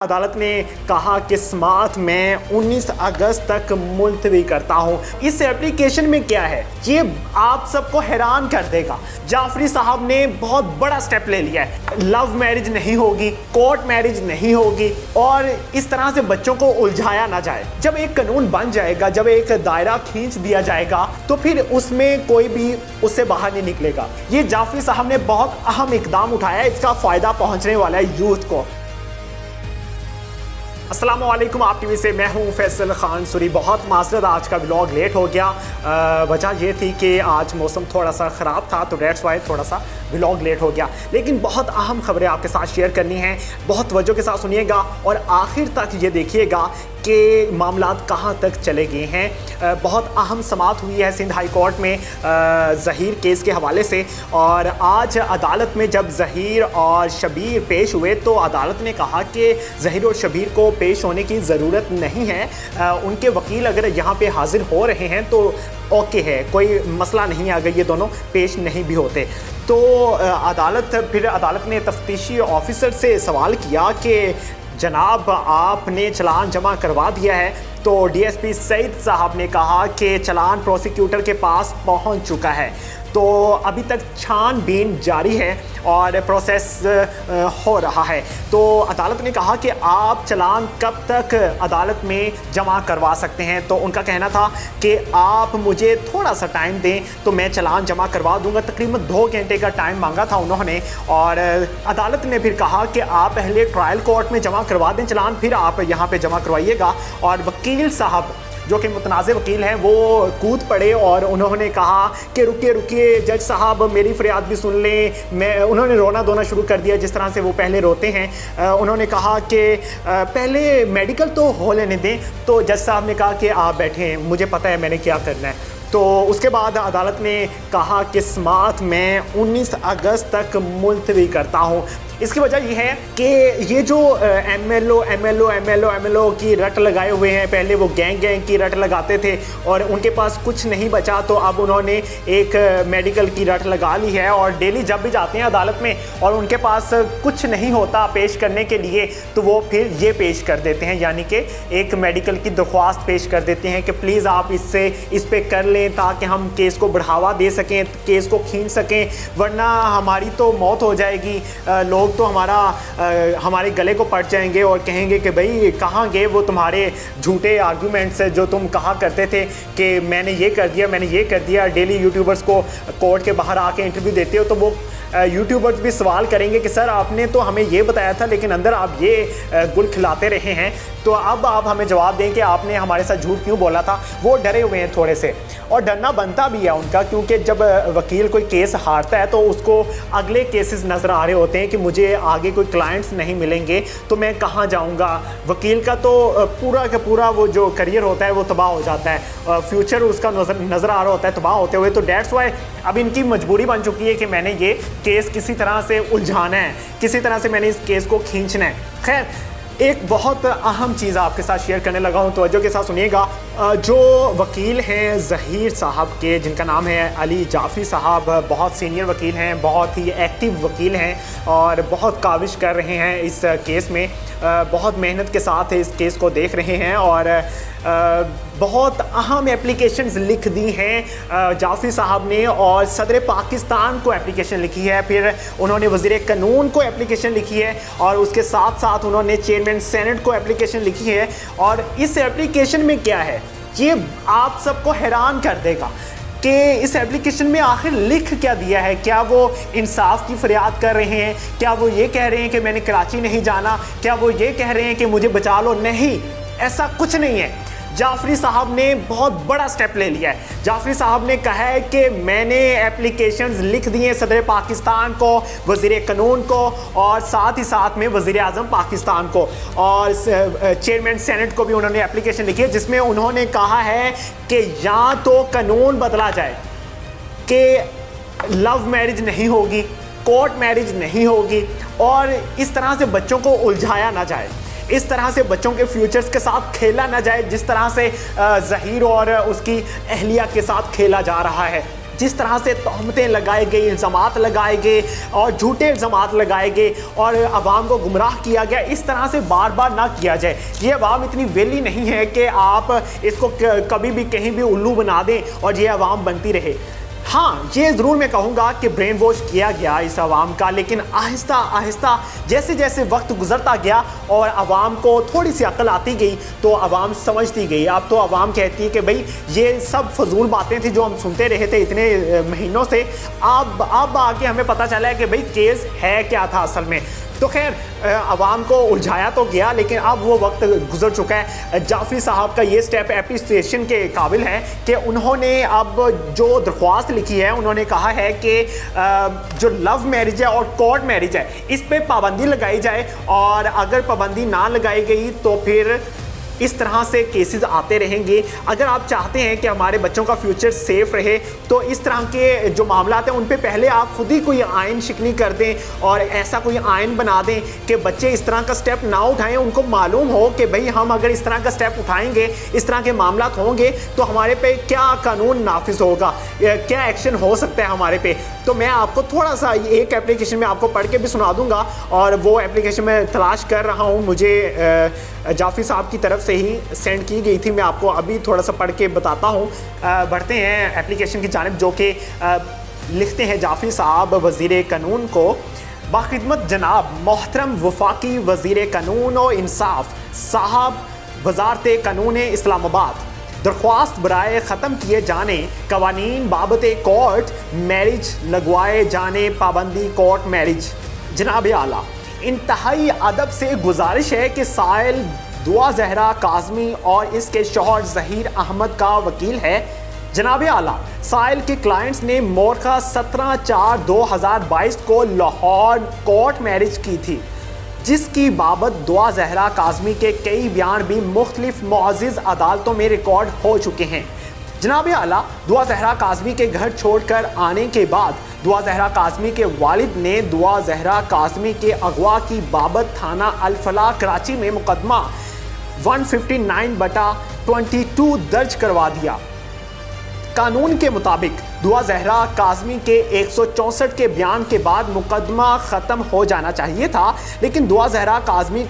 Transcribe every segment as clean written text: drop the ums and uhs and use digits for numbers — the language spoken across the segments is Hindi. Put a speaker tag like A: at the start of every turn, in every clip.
A: अदालत ने कहा कि समाअत मैं 19 अगस्त तक मुलतवी करता हूँ। इस एप्लीकेशन में क्या है ये आप सबको हैरान कर देगा। जाफरी साहब ने बहुत बड़ा स्टेप ले लिया है। लव मैरिज नहीं होगी, कोर्ट मैरिज नहीं होगी और इस तरह से बच्चों को उलझाया ना जाए। जब एक कानून बन जाएगा, जब एक दायरा खींच दिया जाएगा तो फिर उसमें कोई भी उससे बाहर नहीं निकलेगा। ये जाफरी साहब ने बहुत अहम इकदाम उठाया है, इसका फ़ायदा पहुँचने वाला है यूथ को। अस्सलाम वालेकुम, आप टीवी से मैं हूं फैसल खान सूरी। बहुत माजरत, आज का व्लॉग लेट हो गया। वजह ये थी कि आज मौसम थोड़ा सा ख़राब था तो डेट्स वाई थोड़ा सा व्लॉग लेट हो गया। लेकिन बहुत अहम खबरें आपके साथ शेयर करनी हैं, बहुत तवज्जो के साथ सुनिएगा और आखिर तक ये देखिएगा कि मामलात कहाँ तक चले गए हैं। बहुत अहम समाअत हुई है सिंध हाई कोर्ट में ज़हीर केस के हवाले से। और आज अदालत में जब ज़हीर और शबीर पेश हुए तो अदालत ने कहा कि ज़हीर और शबीर को पेश होने की ज़रूरत नहीं है। उनके वकील अगर यहाँ पे हाज़िर हो रहे हैं तो ओके है, कोई मसला नहीं, अगर ये दोनों पेश नहीं भी होते तो अदालत ने तफ्तीशी ऑफिसर से सवाल किया कि जनाब आपने चलान जमा करवा दिया है। तो डीएसपी सईद साहब ने कहा कि चलान प्रोसिक्यूटर के पास पहुंच चुका है। तो अभी तक छानबीन जारी है और प्रोसेस हो रहा है। तो अदालत ने कहा कि आप चलान कब तक अदालत में जमा करवा सकते हैं। तो उनका कहना था कि आप मुझे थोड़ा सा टाइम दें तो मैं चलान जमा करवा दूंगा। तकरीबन 2 घंटे का टाइम मांगा था उन्होंने और अदालत ने फिर कहा कि आप पहले ट्रायल कोर्ट में जमा करवा दें चलान, फिर आप यहाँ पे जमा करवाइएगा। और वकील साहब जो कि मुतनाज़ वकील हैं वो कूद पड़े और उन्होंने कहा कि रुकिए जज साहब, मेरी फरियाद भी सुन लें। उन्होंने रोना धोना शुरू कर दिया जिस तरह से वो पहले रोते हैं। उन्होंने कहा कि पहले मेडिकल तो हो लेने दें। तो जज साहब ने कहा कि आप बैठें, मुझे पता है मैंने क्या करना है। तो उसके बाद अदालत ने कहा कि समाअत मैं 19 अगस्त तक मुलतवी करता हूँ। इसकी वजह यह है कि ये जो एमएलओ की रट लगाए हुए हैं, पहले वो गैंग की रट लगाते थे और उनके पास कुछ नहीं बचा तो अब उन्होंने एक मेडिकल की रट लगा ली है। और डेली जब भी जाते हैं अदालत में और उनके पास कुछ नहीं होता पेश करने के लिए तो वो फिर ये पेश कर देते हैं, यानी कि एक मेडिकल की दरख्वास्त पेश कर देते हैं कि प्लीज़ आप इस पे कर लें ताकि हम केस को बढ़ावा दे सकें, केस को खींच सकें, वरना हमारी तो मौत हो जाएगी। लोग तो हमारे गले को पड़ जाएंगे और कहेंगे कि भाई कहाँ गए वो तुम्हारे झूठे आर्गूमेंट्स जो तुम कहा करते थे कि मैंने ये कर दिया। डेली यूट्यूबर्स को कोर्ट के बाहर आके इंटरव्यू देते हो तो वो यूट्यूबर्स भी सवाल करेंगे कि सर आपने तो हमें ये बताया था लेकिन अंदर आप ये गुल खिलाते रहे हैं। तो अब आप हमें जवाब दें कि आपने हमारे साथ झूठ क्यों बोला था। वो डरे हुए हैं थोड़े से और डरना बनता भी है उनका, क्योंकि जब वकील कोई केस हारता है तो उसको अगले केसेस नज़र आ रहे होते हैं कि मुझे आगे कोई क्लाइंट्स नहीं मिलेंगे तो मैं कहाँ जाऊँगा। वकील का तो पूरा का पूरा वो जो करियर होता है वो तबाह हो जाता है, फ्यूचर उसका नज़र आ रहा होता है तबाह होते हुए। तो डेट्स वाई अब इनकी मजबूरी बन चुकी है कि मैंने ये केस किसी तरह से उलझाना है, किसी तरह से मैंने इस केस को खींचना है। खैर, एक बहुत अहम चीज़ आपके साथ शेयर करने लगा हूँ, तवज्जो के साथ सुनिएगा। जो वकील हैं ज़हीर साहब के, जिनका नाम है अली जाफरी साहब, बहुत सीनियर वकील हैं, बहुत ही एक्टिव वकील हैं और बहुत काविश कर रहे हैं इस केस में, बहुत मेहनत के साथ इस केस को देख रहे हैं और बहुत अहम एप्लीकेशंस लिख दी हैं जाफरी साहब ने। और सदर पाकिस्तान को एप्लीकेशन लिखी है, फिर उन्होंने वज़ीर कानून को एप्लीकेशन लिखी है और उसके साथ साथ उन्होंने चेयरमैन सेनेट को एप्लीकेशन लिखी है। और इस एप्लीकेशन में क्या है ये आप सबको हैरान कर देगा कि इस एप्लीकेशन में आखिर लिख क्या दिया है। क्या वो इंसाफ की फरियाद कर रहे हैं? क्या वो ये कह रहे हैं कि मैंने कराची नहीं जाना? क्या वो ये कह रहे हैं कि मुझे बचा लो? नहीं, ऐसा कुछ नहीं है। जाफरी साहब ने बहुत बड़ा स्टेप ले लिया है। जाफरी साहब ने कहा है कि मैंने एप्लीकेशंस लिख दिए सदर पाकिस्तान को, वज़ीर कानून को और साथ ही साथ में वज़ीर आज़म पाकिस्तान को और चेयरमैन सेनेट को भी उन्होंने एप्लीकेशन लिखी है, जिसमें उन्होंने कहा है कि या तो कानून बदला जाए कि लव मैरिज नहीं होगी, कोर्ट मैरिज नहीं होगी और इस तरह से बच्चों को उलझाया ना जाए, इस तरह से बच्चों के फ्यूचर्स के साथ खेला ना जाए जिस तरह से ज़हीर और उसकी अहलिया के साथ खेला जा रहा है। जिस तरह से तहमतें लगाए गए, इल्ज़ामात लगाए गए और झूठे इल्ज़ामात लगाए गए और अवाम को गुमराह किया गया, इस तरह से बार बार ना किया जाए। ये अवाम इतनी वेली नहीं है कि आप इसको कभी भी कहीं भी उल्लू बना दें और ये अवाम बनती रहे। हाँ, ये ज़रूर मैं कहूँगा कि ब्रेन वॉश किया गया इस अवाम का, लेकिन आहिस्ता आहिस्ता जैसे जैसे वक्त गुजरता गया और अवाम को थोड़ी सी अक्ल आती गई तो अवाम समझती गई। अब तो अवाम कहती है कि भाई ये सब फजूल बातें थी जो हम सुनते रहे थे इतने महीनों से, अब आके हमें पता चला है कि भाई केस है क्या था असल में। तो खैर अवाम को उलझाया तो गया, लेकिन अब वो वक्त गुजर चुका है। जाफरी साहब का ये स्टेप एप्रिसिएशन के काबिल है कि उन्होंने अब जो दरख्वास्त लिखी है, उन्होंने कहा है कि जो लव मैरिज है और कोर्ट मैरिज है इस पर पाबंदी लगाई जाए, और अगर पाबंदी ना लगाई गई तो फिर इस तरह से केसेस आते रहेंगे। अगर आप चाहते हैं कि हमारे बच्चों का फ्यूचर सेफ रहे तो इस तरह के जो मामला हैं उन पे पहले आप खुद ही कोई आइन शिकनी कर दें और ऐसा कोई आइन बना दें कि बच्चे इस तरह का स्टेप ना उठाएं। उनको मालूम हो कि भाई हम अगर इस तरह का स्टेप उठाएंगे, इस तरह के मामला होंगे तो हमारे पे क्या कानून नाफिज होगा, क्या एक्शन हो सकता है हमारे पे। तो मैं आपको थोड़ा सा एक एप्लीकेशन में आपको पढ़ के भी सुना दूंगा, और वो एप्लीकेशन मैं तलाश कर रहा हूँ, मुझे जाफरी साहब की तरफ से ही सेंड की गई थी। मैं आपको अभी थोड़ा सा पढ़ के बताता हूँ। बढ़ते हैं एप्लीकेशन की जानिब, जो कि लिखते हैं जाफरी साहब वज़ीर कानून को। बाखिदमत जनाब मोहतरम वफाकी वज़ीर कानून और इंसाफ साहब, वज़ारत कानून इस्लामाबाद, दरख्वास्त बराए ख़त्म किए जाने कवानीन बाबत कोर्ट मैरिज लगवाए जाने पाबंदी कोर्ट मैरिज। जनाब आला, इंतहाई अदब से गुजारिश है कि साइल दुआ जहरा काज़मी और इसके शौहर ज़हीर अहमद का वकील है। जनाब आला, साइल के क्लाइंट्स ने मोरखा 17/4/2022 को लाहौर कोर्ट मैरिज की थी, जिसकी बाबत दुआ जहरा काज़मी के कई बयान भी मुख्तलिफ मुअज़्ज़िज़ अदालतों में रिकॉर्ड हो चुके हैं। जनाब आला, दुआ जहरा काज़मी के घर छोड़कर आने के बाद दुआ जहरा काज़मी के वालिद ने दुआ जहरा काज़मी के अगवा की बाबत थाना अल-फलाह कराची में मुकदमा 159/22 दर्ज करवा दिया। कानून के मुताबिक दुआ जहरा काज़मी के 164 के बयान के बाद मुकदमा ख़त्म हो जाना चाहिए था, लेकिन दुआ जहरा काज़मी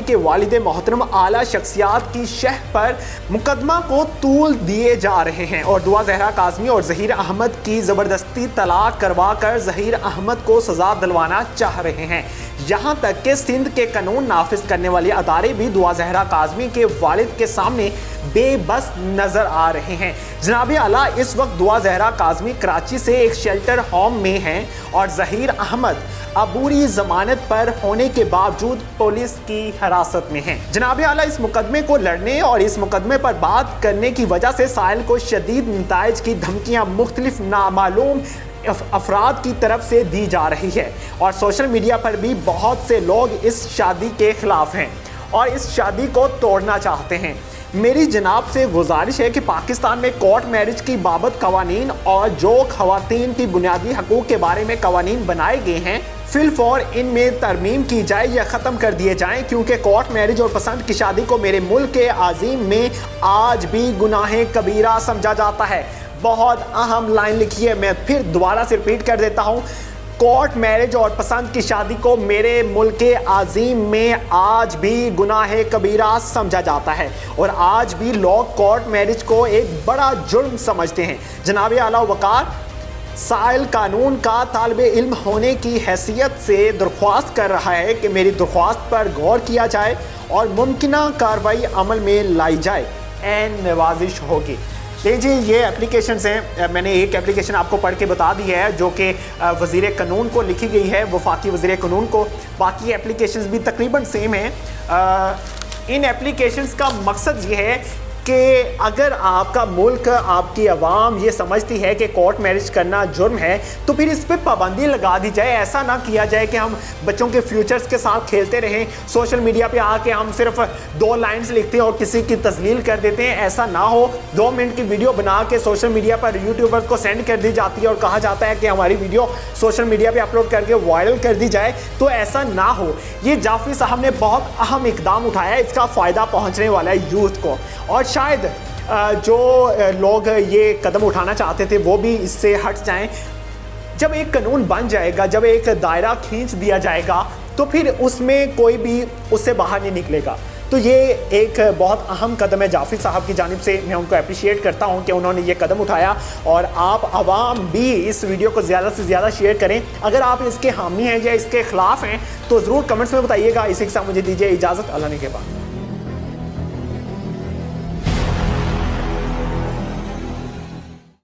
A: के वालिद मोहतरम आला शख्सियात की शह पर मुकदमा को तूल दिए जा रहे हैं और दुआ जहरा काज़मी और ज़हीर अहमद की ज़बरदस्ती तलाक करवा कर ज़हीर अहमद को सज़ा दिलवाना चाह रहे हैं। यहाँ तक कि सिंध के कानून नाफिज करने वाले अदारे भी दुआ जहरा काज़मी के वालिद के सामने बेबस नज़र आ रहे हैं। जनाब आला, इस वक्त दुआ जहरा काज़मी कराची से एक शेल्टर होम में हैं और ज़हीर अहमद अबूरी ज़मानत पर होने के बावजूद पुलिस की हिरासत में हैं। जनाब आला, इस मुकदमे को लड़ने और इस मुकदमे पर बात करने की वजह से साहिल को शदीद नताइज की धमकियाँ मुख्तलिफ नामालूम अफराद की तरफ से दी जा रही है और सोशल मीडिया पर भी बहुत से लोग इस शादी के खिलाफ हैं और इस शादी को तोड़ना चाहते हैं। मेरी जनाब से गुजारिश है कि पाकिस्तान में कोर्ट मैरिज की बाबत कवानीन और जो खवातीन की बुनियादी हकूक़ के बारे में कवानीन बनाए गए हैं फिलफौर इनमें तरमीम की जाए या ख़त्म कर दिए जाएं, क्योंकि कोर्ट मैरिज और पसंद की शादी को मेरे मुल्क के आज़ीम में आज भी गुनाह कबीरा समझा जाता है। बहुत अहम लाइन लिखी है, मैं फिर दोबारा से रिपीट कर देता हूँ। कोर्ट मैरिज और पसंद की शादी को मेरे मुल्क के आज़ीम में आज भी गुनाह कबीरा समझा जाता है और आज भी लोग कोर्ट मैरिज को एक बड़ा जुर्म समझते हैं। जनाब आला वक़ार, साइल कानून का तालिबे इल्म होने की हैसियत से दरख्वास्त कर रहा है कि मेरी दरख्वास्त पर गौर किया जाए और मुमकिना कार्रवाई अमल में लाई जाए। एन नवाजिश होगी। देखिए, ये एप्लीकेशंस हैं, मैंने एक एप्लीकेशन आपको पढ़ के बता दी है जो कि वज़ीर कानून को लिखी गई है, वफाकी वज़ीर कानून को। बाकी एप्लीकेशंस भी तकरीबन सेम हैं। इन एप्लीकेशंस का मकसद ये है कि अगर आपका मुल्क, आपकी आवाम ये समझती है कि कोर्ट मैरिज करना जुर्म है तो फिर इस पर पाबंदी लगा दी जाए। ऐसा ना किया जाए कि हम बच्चों के फ्यूचर्स के साथ खेलते रहें, सोशल मीडिया पे आके हम सिर्फ 2 लाइन्स लिखते हैं और किसी की तस्लील कर देते हैं। ऐसा ना हो। 2 मिनट की वीडियो बना के सोशल मीडिया पर यूट्यूबर्स को सेंड कर दी जाती है और कहा जाता है कि हमारी वीडियो सोशल मीडिया पर अपलोड करके वायरल कर दी जाए, तो ऐसा ना हो। ये जाफरी साहब ने बहुत अहम इकदाम उठाया है, इसका फ़ायदा पहुँचने वाला है यूथ को और शायद जो लोग ये कदम उठाना चाहते थे वो भी इससे हट जाएं। जब एक कानून बन जाएगा, जब एक दायरा खींच दिया जाएगा, तो फिर उसमें कोई भी उससे बाहर नहीं निकलेगा। तो ये एक बहुत अहम कदम है जाफिर साहब की जानिब से। मैं उनको अप्रिशिएट करता हूं कि उन्होंने ये कदम उठाया। और आप आवाम भी इस वीडियो को ज़्यादा से ज़्यादा शेयर करें। अगर आप इसके हामी हैं या इसके ख़िलाफ़ हैं तो ज़रूर कमेंट्स में बताइएगा। इसी के साथ मुझे दीजिए इजाज़त। अल्लाह ने के बाद।